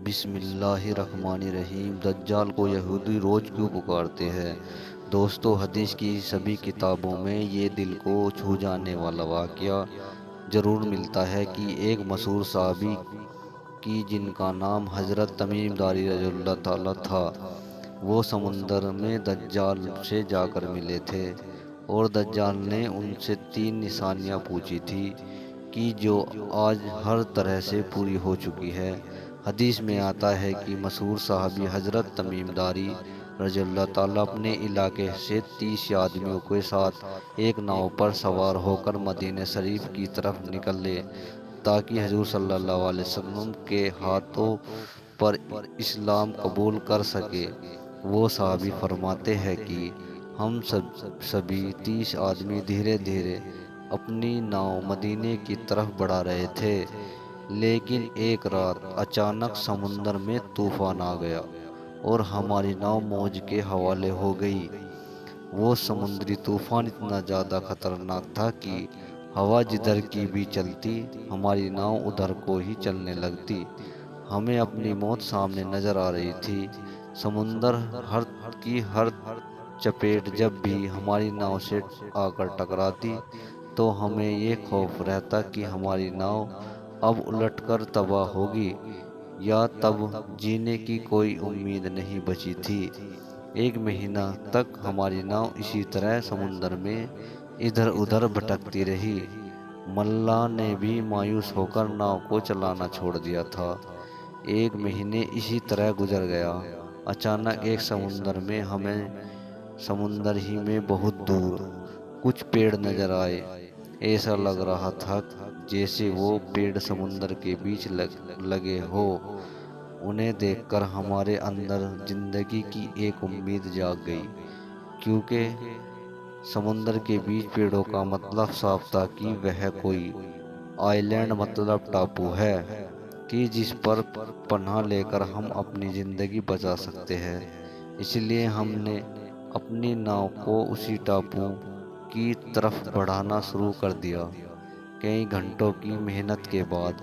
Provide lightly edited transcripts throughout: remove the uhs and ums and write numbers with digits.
بسم اللہ الرحمن الرحیم۔ دجال کو یہودی روز کیوں پکارتے ہیں؟ دوستو، حدیث کی سبھی کتابوں میں یہ دل کو چھو جانے والا واقعہ ضرور ملتا ہے کہ ایک مشہور صحابی کی جن کا نام حضرت تمیم داری رضی اللہ تعالیٰ تھا، وہ سمندر میں دجال سے جا کر ملے تھے اور دجال نے ان سے 3 نشانیاں پوچھی تھی کہ جو آج ہر طرح سے پوری ہو چکی ہے۔ حدیث میں آتا ہے کہ مشہور صحابی حضرت تمیم داری رضی اللہ تعالیٰ اپنے علاقے سے 30 آدمیوں کے ساتھ ایک ناؤ پر سوار ہو کر مدینہ شریف کی طرف نکلے تاکہ حضور صلی اللہ علیہ وسلم کے ہاتھوں پر اسلام قبول کر سکے۔ وہ صحابی فرماتے ہیں کہ ہم سبھی 30 آدمی دھیرے دھیرے اپنی ناؤ مدینے کی طرف بڑھا رہے تھے، لیکن ایک رات اچانک سمندر میں طوفان آ گیا اور ہماری ناؤ موج کے حوالے ہو گئی۔ وہ سمندری طوفان اتنا زیادہ خطرناک تھا کہ ہوا جدھر کی بھی چلتی، ہماری ناؤ ادھر کو ہی چلنے لگتی۔ ہمیں اپنی موت سامنے نظر آ رہی تھی۔ سمندر ہر چپیٹ جب بھی ہماری ناؤ سے آ کر ٹکراتی تو ہمیں یہ خوف رہتا کہ ہماری ناؤ اب الٹ کر تباہ ہوگی یا تب جینے کی کوئی امید نہیں بچی تھی۔ 1 مہینہ تک ہماری ناؤ اسی طرح سمندر میں ادھر ادھر بھٹکتی رہی۔ ملا نے بھی مایوس ہو کر ناؤ کو چلانا چھوڑ دیا تھا۔ 1 مہینہ اسی طرح گزر گیا۔ اچانک ایک سمندر میں ہمیں سمندر ہی میں بہت دور کچھ پیڑ نظر آئے۔ ایسا لگ رہا تھا جیسے وہ پیڑ سمندر کے بیچ لگے ہو۔ انہیں دیکھ کر ہمارے اندر زندگی کی ایک امید جاگ گئی، کیونکہ سمندر کے بیچ پیڑوں کا مطلب صاف تھا کہ وہ کوئی آئی لینڈ مطلب ٹاپو ہے کہ جس پر پناہ لے کر ہم اپنی زندگی بچا سکتے ہیں۔ اس لیے ہم نے اپنی ناؤ کو اسی ٹاپو کی طرف بڑھانا شروع کر دیا۔ کئی گھنٹوں کی محنت کے بعد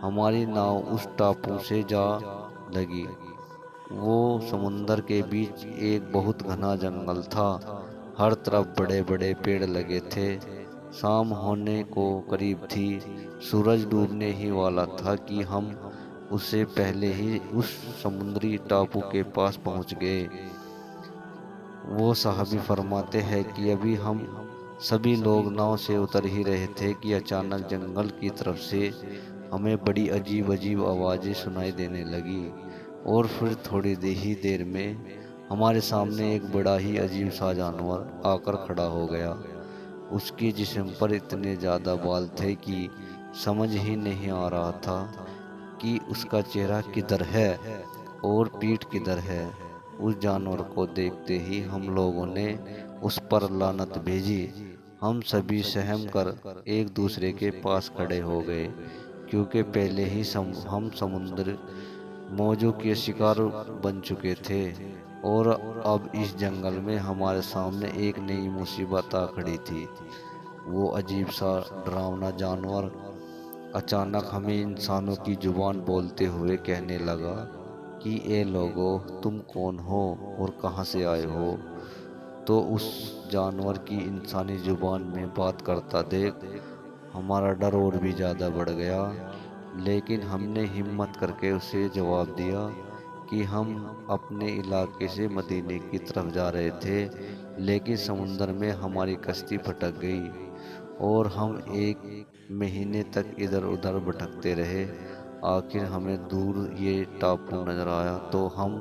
ہماری ناؤ اس ٹاپو سے جا لگی۔ وہ سمندر کے بیچ ایک بہت گھنا جنگل تھا۔ ہر طرف بڑے بڑے پیڑ لگے تھے۔ شام ہونے کو قریب تھی، سورج ڈوبنے ہی والا تھا کہ ہم اس سے پہلے ہی اس سمندری ٹاپو کے پاس پہنچ گئے۔ وہ صحابی فرماتے ہیں کہ ابھی ہم سبھی لوگ ناؤ سے اتر ہی رہے تھے کہ اچانک جنگل کی طرف سے ہمیں بڑی عجیب عجیب آوازیں سنائی دینے لگی، اور پھر تھوڑی ہی دیر میں ہمارے سامنے ایک بڑا ہی عجیب سا جانور آ کر کھڑا ہو گیا۔ اس کے جسم پر اتنے زیادہ بال تھے کہ سمجھ ہی نہیں آ رہا تھا کہ اس کا چہرہ کدھر ہے اور پیٹھ کدھر ہے۔ اس جانور کو دیکھتے ہی ہم لوگوں نے اس پر لعنت بھیجی۔ ہم سبھی سہم کر ایک دوسرے کے پاس کھڑے ہو گئے، کیونکہ پہلے ہی ہم سمندر موجوں کے شکار بن چکے تھے، اور اب اس جنگل میں ہمارے سامنے ایک نئی مصیبت آ کھڑی تھی۔ وہ عجیب سا ڈراؤنا جانور اچانک ہمیں انسانوں کی زبان بولتے ہوئے کہنے لگا کہ اے لوگو، تم کون ہو اور کہاں سے آئے ہو؟ تو اس جانور کی انسانی زبان میں بات کرتا دیکھ ہمارا ڈر اور بھی زیادہ بڑھ گیا، لیکن ہم نے ہمت کر کے اسے جواب دیا کہ ہم اپنے علاقے سے مدینے کی طرف جا رہے تھے، لیکن سمندر میں ہماری کشتی پھٹک گئی اور ہم 1 مہینے تک ادھر ادھر بھٹکتے رہے۔ آخر ہمیں دور یہ ٹاپو نظر آیا تو ہم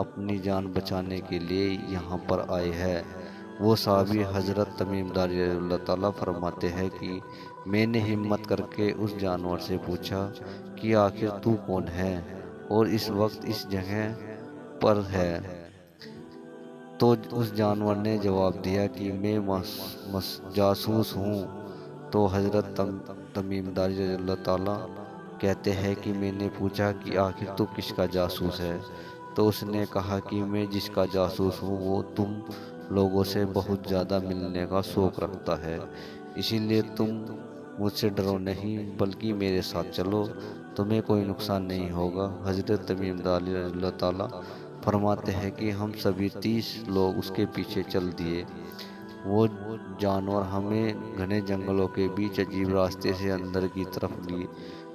اپنی جان بچانے کے لیے یہاں پر آئے ہیں۔ وہ صحابی حضرت تمیم داری رضی اللہ تعالیٰ فرماتے ہیں کہ میں نے ہمت کر کے اس جانور سے پوچھا کہ آخر تو کون ہے اور اس وقت اس جگہ پر ہے؟ تو اس جانور نے جواب دیا کہ میں جاسوس ہوں۔ تو حضرت تمیم داری رضی اللہ تعالیٰ کہتے ہیں کہ میں نے پوچھا کہ آخر تو کس کا جاسوس ہے؟ تو اس نے کہا کہ میں جس کا جاسوس ہوں وہ تم لوگوں سے بہت زیادہ ملنے کا شوق رکھتا ہے، اسی لیے تم مجھ سے ڈرو نہیں بلکہ میرے ساتھ چلو، تمہیں کوئی نقصان نہیں ہوگا۔ حضرت تمیم داری رضی اللہ تعالیٰ فرماتے ہیں کہ ہم سبھی 30 لوگ اس کے پیچھے چل دیے۔ وہ جانور ہمیں گھنے جنگلوں کے بیچ عجیب راستے سے اندر کی طرف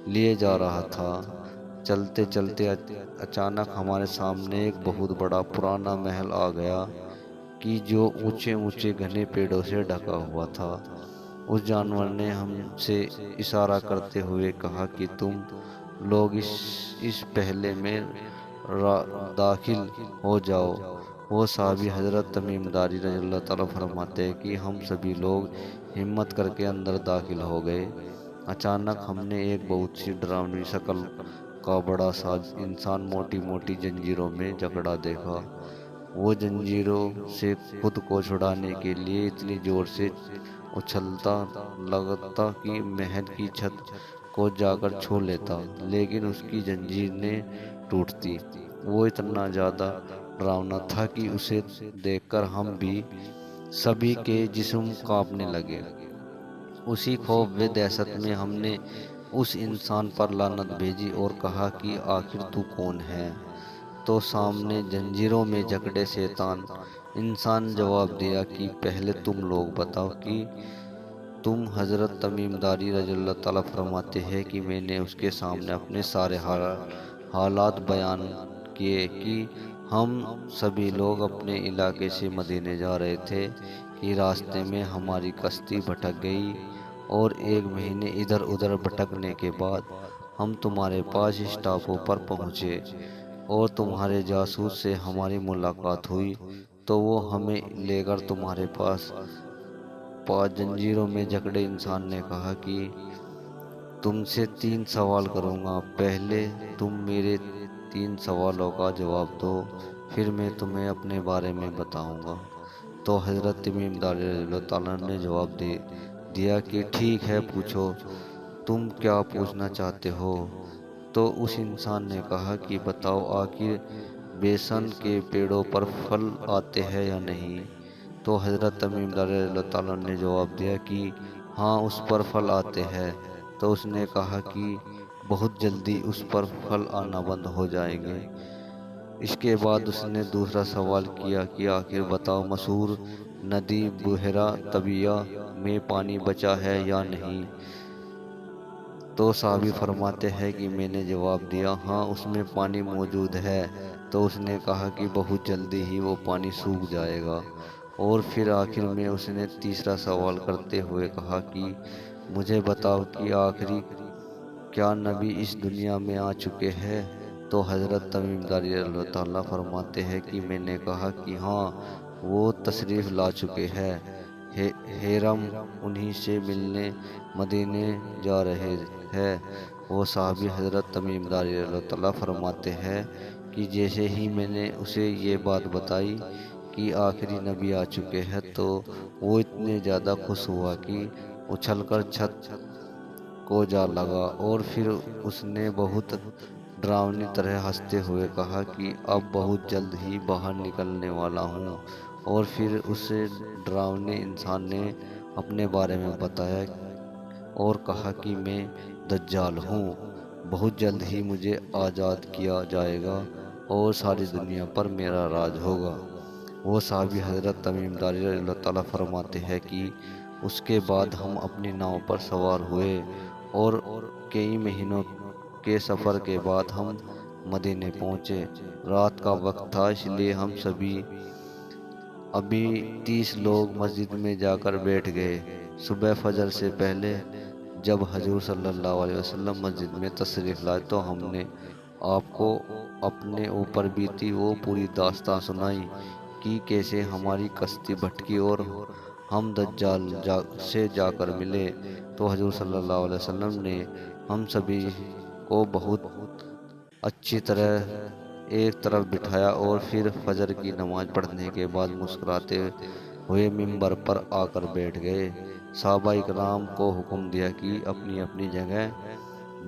لیے جا رہا تھا۔ چلتے چلتے اچانک ہمارے سامنے ایک بہت بڑا پرانا محل آ گیا کہ جو اونچے اونچے گھنے پیڑوں سے ڈھکا ہوا تھا۔ اس جانور نے ہم سے اشارہ کرتے ہوئے کہا کہ تم لوگ اس پہلے میں داخل ہو جاؤ۔ وہ صحابی حضرت تمیم داری رضی اللہ تعالیٰ فرماتے ہیں کہ ہم سبھی لوگ ہمت کر کے اندر داخل ہو گئے۔ اچانک ہم نے ایک بہت سی ڈراؤنی شکل کا بڑا سا انسان موٹی موٹی زنجیروں میں جکڑا دیکھا۔ وہ زنجیروں سے خود کو چھڑانے کے لیے اتنی زور سے اچھلتا لگتا کہ محل کی چھت کو جا کر چھو لیتا، لیکن اس کی زنجیر نہ ٹوٹتی۔ وہ اتنا زیادہ ڈراؤنا تھا کہ اسے دیکھ کر ہم بھی سبھی کے جسم کانپنے لگے۔ اسی خوف و دہشت میں ہم نے اس انسان پر لعنت بھیجی اور کہا کہ آخر تو کون ہے؟ تو سامنے زنجیروں میں جکڑے شیطان انسان جواب دیا کہ پہلے تم لوگ بتاؤ کہ تم۔ حضرت تمیم داری رضی اللہ تعالیٰ فرماتے ہیں کہ میں نے اس کے سامنے اپنے سارے حالات بیان کیے کہ ہم سبھی لوگ اپنے علاقے سے مدینے جا رہے تھے کہ راستے میں ہماری کشتی بھٹک گئی، اور 1 مہینے ادھر ادھر بھٹکنے کے بعد ہم تمہارے پاس اس ٹاپو پر پہنچے، اور تمہارے جاسوس سے ہماری ملاقات ہوئی تو وہ ہمیں لے کر تمہارے پاس زنجیروں میں جکڑے انسان نے کہا کہ تم سے 3 سوال کروں گا، پہلے تم میرے 3 سوالوں کا جواب دو، پھر میں تمہیں اپنے بارے میں بتاؤں گا۔ تو حضرت تمیم داری رضی اللہ تعالیٰ نے جواب دیا کہ ٹھیک ہے، پوچھو تم کیا پوچھنا چاہتے ہو۔ تو اس انسان نے کہا کہ بتاؤ آخر بیسن کے پیڑوں پر پھل آتے ہیں یا نہیں؟ تو حضرت تمیم داری رضی اللہ تعالیٰ نے جواب دیا کہ ہاں، اس پر پھل آتے ہیں۔ تو اس نے کہا کہ بہت جلدی اس پر پھل آنا بند ہو جائیں گے۔ اس کے بعد اس نے دوسرا سوال کیا کہ آخر بتاؤ مشہور ندی بحیرہ طبیہ میں پانی بچا ہے یا نہیں؟ تو صحابی فرماتے ہیں کہ میں نے جواب دیا ہاں، اس میں پانی موجود ہے۔ تو اس نے کہا کہ بہت جلدی ہی وہ پانی سوکھ جائے گا۔ اور پھر آخر میں اس نے تیسرا سوال کرتے ہوئے کہا کہ مجھے بتاؤ کہ آخری کیا نبی اس دنیا میں آ چکے ہیں؟ تو حضرت تمیم داری رضی اللہ تعالیٰ فرماتے ہیں کہ میں نے کہا کہ ہاں، وہ تشریف لا چکے ہیں، ہم انہی سے ملنے مدینے جا رہے ہیں۔ وہ صحابی حضرت تمیم داری رضی اللہ تعالیٰ فرماتے ہیں کہ جیسے ہی میں نے اسے یہ بات بتائی کہ آخری نبی آ چکے ہیں تو وہ اتنے زیادہ خوش ہوا کہ اچھل کر چھت کو جا لگا، اور پھر اس نے بہت ڈراؤنی طرح ہنستے ہوئے کہا کہ اب بہت جلد ہی باہر نکلنے والا ہوں۔ اور پھر اس ڈراؤنے انسان نے اپنے بارے میں بتایا اور کہا کہ میں دجال ہوں، بہت جلد ہی مجھے آزاد کیا جائے گا اور ساری دنیا پر میرا راج ہوگا۔ وہ صحابی حضرت تمیم داری رضی اللہ تعالیٰ فرماتے ہیں کہ اس کے بعد ہم اپنی ناؤ پر سوار ہوئے، اور کئی مہینوں کے سفر کے بعد ہم مدینے پہنچے۔ رات کا وقت تھا، اس لیے ہم ابھی 30 لوگ مسجد میں جا کر بیٹھ گئے۔ صبح فجر سے پہلے جب حضور صلی اللہ علیہ وسلم مسجد میں تشریف لائے تو ہم نے آپ کو اپنے اوپر بیتی وہ پوری داستان سنائی کہ کیسے ہماری کشتی بھٹکی اور ہم دجال سے جا کر ملے۔ تو حضور صلی اللہ علیہ وسلم نے ہم سبھی کو بہت اچھی طرح ایک طرف بٹھایا، اور پھر فجر کی نماز پڑھنے کے بعد مسکراتے ہوئے ممبر پر آ کر بیٹھ گئے۔ صحابہ اکرام کو حکم دیا کہ اپنی اپنی جگہ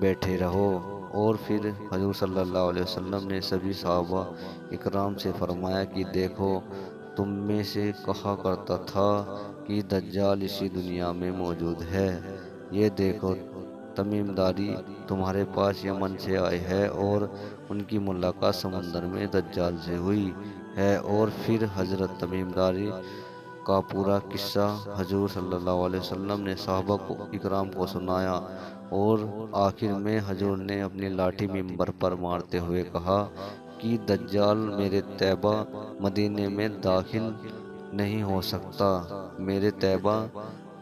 بیٹھے رہو، اور پھر حضور صلی اللہ علیہ وسلم نے سبھی صحابہ اکرام سے فرمایا کہ دیکھو، تم میں سے کہا کرتا تھا کہ دجال اسی دنیا میں موجود ہے، یہ دیکھو تمیم داری تمہارے پاس یمن سے آئے ہیں اور ان کی ملاقات سمندر میں دجال سے ہوئی ہے۔ اور پھر حضرت تمیم داری کا پورا قصہ حضور صلی اللہ علیہ وسلم نے صحابہ اکرام کو سنایا، اور آخر میں حضور نے اپنی لاٹھی منبر پر مارتے ہوئے کہا کہ دجال میرے طیبہ مدینے میں داخل نہیں ہو سکتا، میرے طیبہ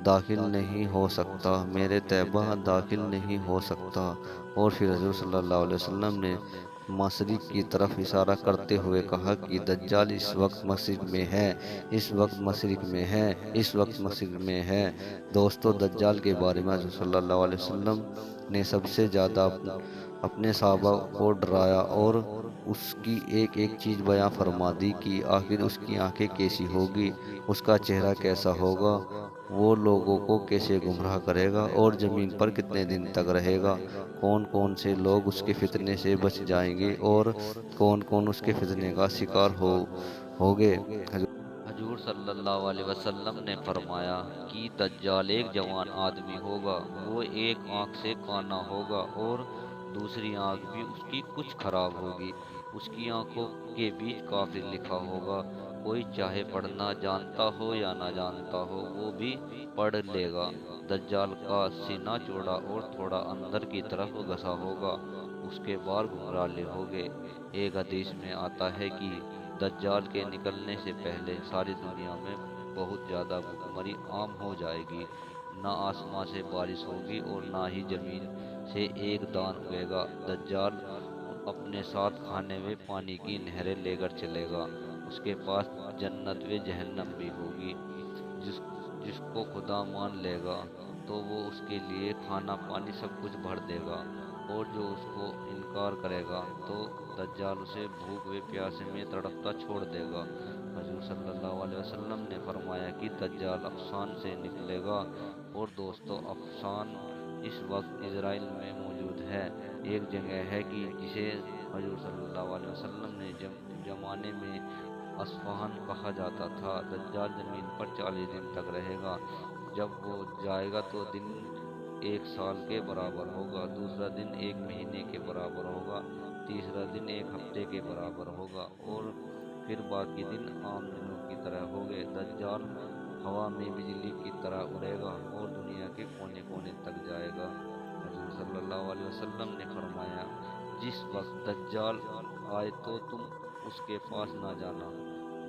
داخل نہیں ہو سکتا، میرے طیبہ داخل نہیں ہو سکتا۔ اور پھر حضور صلی اللہ علیہ وسلم نے مشرق کی طرف اشارہ کرتے ہوئے کہا کہ دجال اس وقت مشرق میں ہے، اس وقت مشرق میں ہے، اس وقت مشرق میں ہے۔ دوستو، دجال کے بارے میں حضور صلی اللہ علیہ وسلم نے سب سے زیادہ اپنے صحابہ کو ڈرایا اور اس کی ایک ایک چیز بیان فرما دی کہ آخر اس کی آنکھیں کیسی ہوگی، اس کا چہرہ کیسا ہوگا، وہ لوگوں کو کیسے گمراہ کرے گا اور زمین پر کتنے دن تک رہے گا، کون کون سے لوگ اس کے فتنے سے بچ جائیں گے اور کون کون اس کے فتنے کا شکار ہوگے۔ حضور صلی اللہ علیہ وسلم نے فرمایا کہ دجال ایک جوان آدمی ہوگا، وہ ایک آنکھ سے کانا ہوگا اور دوسری آنکھ بھی اس کی کچھ خراب ہوگی، اس کی آنکھوں کے بیچ کافر لکھا ہوگا، کوئی چاہے پڑھنا جانتا ہو یا نہ جانتا ہو وہ بھی پڑھ لے گا۔ دجال کا سینہ چوڑا اور تھوڑا اندر کی طرف گھسا ہوگا، اس کے بال گھنگرالے ہوگے۔ ایک حدیث میں آتا ہے کہ دجال کے نکلنے سے پہلے ساری دنیا میں بہت زیادہ بھوک مری عام ہو جائے گی، نہ آسمان سے بارش ہوگی اور نہ ہی زمین سے ایک دان اگے گا۔ دجال اپنے ساتھ کھانے و پانی کی نہریں لے کر چلے گا، اس کے پاس جنت و جہنم بھی ہوگی۔ جس کو خدا مان لے گا تو وہ اس کے لیے کھانا پانی سب کچھ بھر دے گا، اور جو اس کو انکار کرے گا تو دجال اسے بھوک و پیاسے میں تڑپتا چھوڑ دے گا۔ حضور صلی اللہ علیہ وسلم نے فرمایا کہ دجال افسان سے نکلے گا، اور دوستو افسان اس وقت اسرائیل میں موجود ہے۔ ایک جگہ ہے کہ جسے حضور صلی اللہ علیہ وسلم نے زمانے میں اصفہان کہا جاتا تھا۔ دجال زمین پر 40 دن تک رہے گا، جب وہ جائے گا تو دن ایک سال کے برابر ہوگا، دوسرا دن ایک مہینے کے برابر ہوگا، تیسرا دن ایک ہفتے کے برابر ہوگا، اور پھر باقی دن عام دنوں کی طرح ہوگے۔ دجال ہوا میں بجلی کی طرح اڑے گا اور دنیا کے کونے کونے تک جائے گا۔ حضور صلی اللہ علیہ وسلم نے فرمایا، جس وقت دجال آئے تو تم اس کے پاس نہ جانا،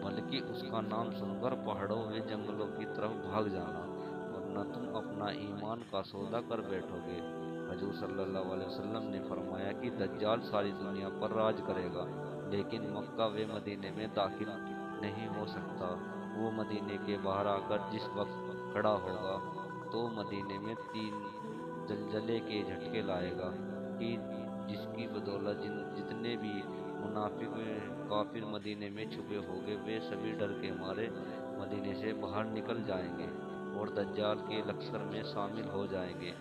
بلکہ اس کا نام سن کر پہاڑوں و جنگلوں کی طرف بھاگ جانا، ورنہ تم اپنا ایمان کا سودا کر بیٹھو گے۔ حضور صلی اللہ علیہ وسلم نے فرمایا کہ دجال ساری دنیا پر راج کرے گا، لیکن مکہ و مدینے میں داخل نہیں ہو سکتا۔ وہ مدینے کے باہر آ کر جس وقت کھڑا ہوگا تو مدینے میں 3 زلزلے کے جھٹکے لائے گا کہ جس کی بدولت جتنے بھی منافق کافر مدینے میں چھپے ہوگے وہ سبھی ڈر کے مارے مدینے سے باہر نکل جائیں گے اور دجال کے لشکر میں شامل ہو جائیں گے۔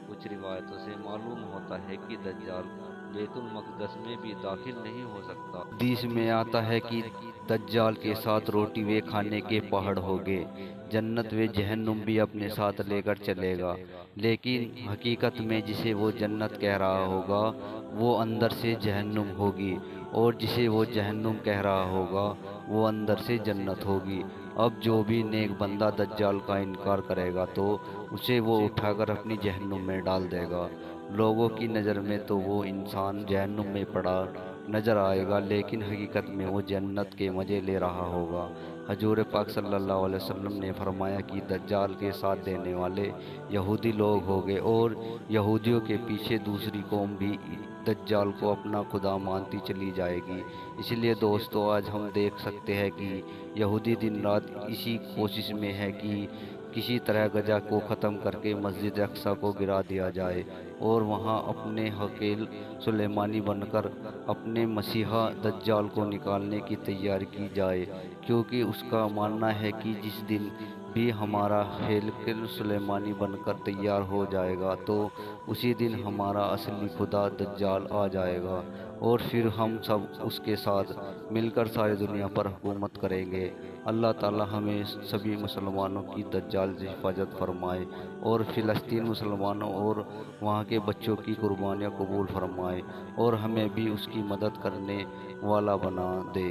کچھ روایتوں سے معلوم ہوتا ہے کہ دجال بیت المقدس میں بھی داخل نہیں ہو سکتا۔ حدیث میں آتا ہے کہ دجال کے ساتھ روٹی و کھانے کے پہاڑ ہوگے، جنت و جہنم بھی اپنے ساتھ لے کر چلے گا، لیکن حقیقت میں جسے وہ جنت کہہ رہا ہوگا وہ اندر سے جہنم ہوگی، اور جسے وہ جہنم کہہ رہا ہوگا وہ اندر سے جنت ہوگی۔ اب جو بھی نیک بندہ دجال کا انکار کرے گا تو اسے وہ اٹھا کر اپنی جہنم میں ڈال دے گا۔ لوگوں کی نظر میں تو وہ انسان جہنم میں پڑا نظر آئے گا، لیکن حقیقت میں وہ جنت کے مزے لے رہا ہوگا۔ حضور پاک صلی اللہ علیہ وسلم نے فرمایا کہ دجال کے ساتھ دینے والے یہودی لوگ ہوگے، اور یہودیوں کے پیچھے دوسری قوم بھی دجال کو اپنا خدا مانتی چلی جائے گی۔ اس لیے دوستو، آج ہم دیکھ سکتے ہیں کہ یہودی دن رات اسی کوشش میں ہے کہ کسی طرح غزہ کو ختم کر کے مسجد اقصی کو گرا دیا جائے، اور وہاں اپنے حقیل سلیمانی بن کر اپنے مسیحا دجال کو نکالنے کی تیاری کی جائے، کیونکہ اس کا ماننا ہے کہ جس دن بھی ہمارا ہیکل سلیمانی بن کر تیار ہو جائے گا تو اسی دن ہمارا اصلی خدا دجال آ جائے گا، اور پھر ہم سب اس کے ساتھ مل کر ساری دنیا پر حکومت کریں گے۔ اللہ تعالی ہمیں سبھی مسلمانوں کی دجال سے حفاظت فرمائے، اور فلسطین مسلمانوں اور وہاں کے بچوں کی قربانیاں قبول فرمائے، اور ہمیں بھی اس کی مدد کرنے والا بنا دے۔